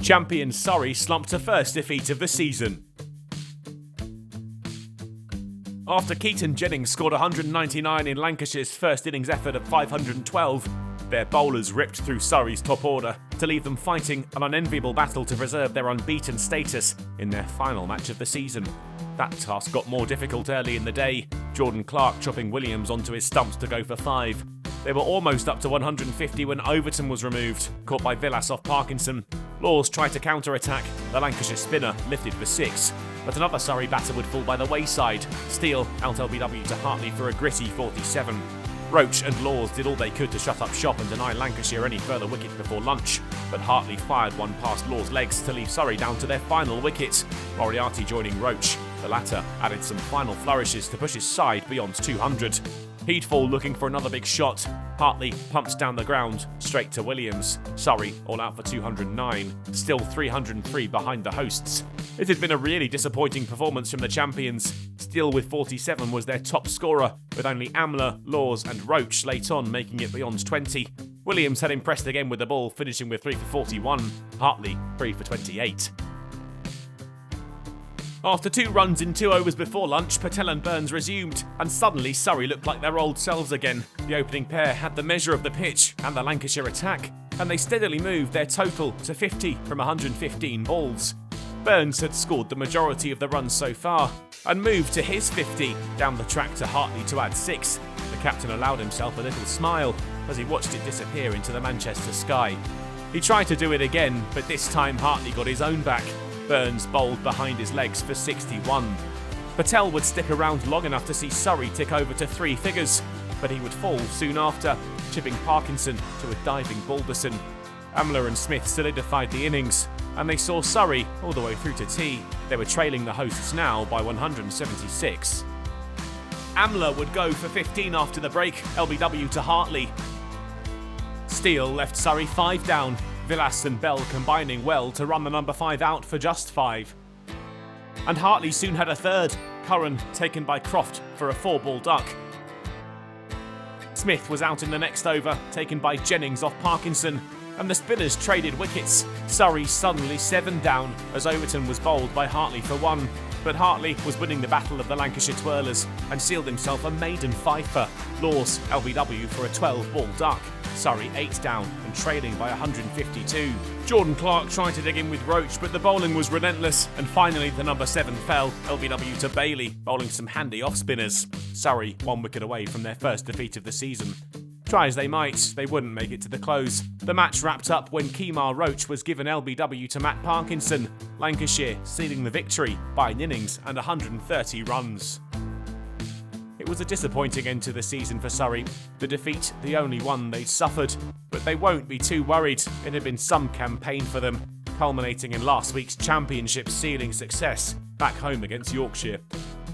Champions Surrey slumped to first defeat of the season. After Keaton Jennings scored 199 in Lancashire's first innings effort of 512, their bowlers ripped through Surrey's top order to leave them fighting an unenviable battle to preserve their unbeaten status in their final match of the season. That task got more difficult early in the day, Jordan Clark chopping Williams onto his stumps to go for 5. They were almost up to 150 when Overton was removed, caught by Villas off Parkinson. Laws tried to counter-attack, the Lancashire spinner lifted for 6, but another Surrey batter would fall by the wayside. Steele out LBW to Hartley for a gritty 47. Roach and Laws did all they could to shut up shop and deny Lancashire any further wickets before lunch, but Hartley fired one past Laws' legs to leave Surrey down to their final wicket, Moriarty joining Roach. The latter added some final flourishes to push his side beyond 200. He'd fall looking for another big shot. Hartley pumps down the ground, straight to Williams. Surrey all out for 209, still 303 behind the hosts. It had been a really disappointing performance from the champions. Steele with 47 was their top scorer, with only Amler, Laws and Roach late on making it beyond 20. Williams had impressed again with the ball, finishing with 3 for 41. Hartley 3 for 28. After 2 runs in 2 overs before lunch, Patel and Burns resumed, and suddenly Surrey looked like their old selves again. The opening pair had the measure of the pitch and the Lancashire attack, and they steadily moved their total to 50 from 115 balls. Burns had scored the majority of the runs so far, and moved to his 50 down the track to Hartley to add 6. The captain allowed himself a little smile as he watched it disappear into the Manchester sky. He tried to do it again, but this time Hartley got his own back. Burns bowled behind his legs for 61. Patel would stick around long enough to see Surrey tick over to 3 figures, but he would fall soon after, chipping Parkinson to a diving Balderson. Amler and Smith solidified the innings, and they saw Surrey all the way through to tea. They were trailing the hosts now by 176. Amler would go for 15 after the break, LBW to Hartley. Steele left Surrey 5 down, Villas and Bell combining well to run the number 5 out for just 5. And Hartley soon had a third, Curran taken by Croft for a 4-ball duck. Smith was out in the next over, taken by Jennings off Parkinson, and the spinners traded wickets. Surrey suddenly 7 down as Overton was bowled by Hartley for 1, but Hartley was winning the battle of the Lancashire twirlers and sealed himself a maiden fifer. Laws LBW for a 12-ball duck. Surrey 8 down and trailing by 152. Jordan Clark tried to dig in with Roach, but the bowling was relentless, and finally the number 7 fell, LBW to Bailey, bowling some handy off-spinners. Surrey 1 wicket away from their first defeat of the season. Try as they might, they wouldn't make it to the close. The match wrapped up when Kemar Roach was given LBW to Matt Parkinson, Lancashire sealing the victory by an innings and 130 runs. It was a disappointing end to the season for Surrey, the defeat the only one they'd suffered, but they won't be too worried. It had been some campaign for them, culminating in last week's championship sealing success back home against Yorkshire.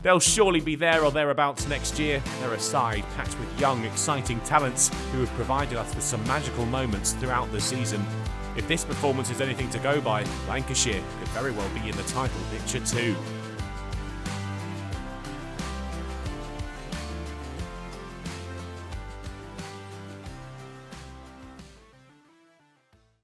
They'll surely be there or thereabouts next year. They're a side packed with young, exciting talents who have provided us with some magical moments throughout the season. If this performance is anything to go by, Lancashire could very well be in the title picture too.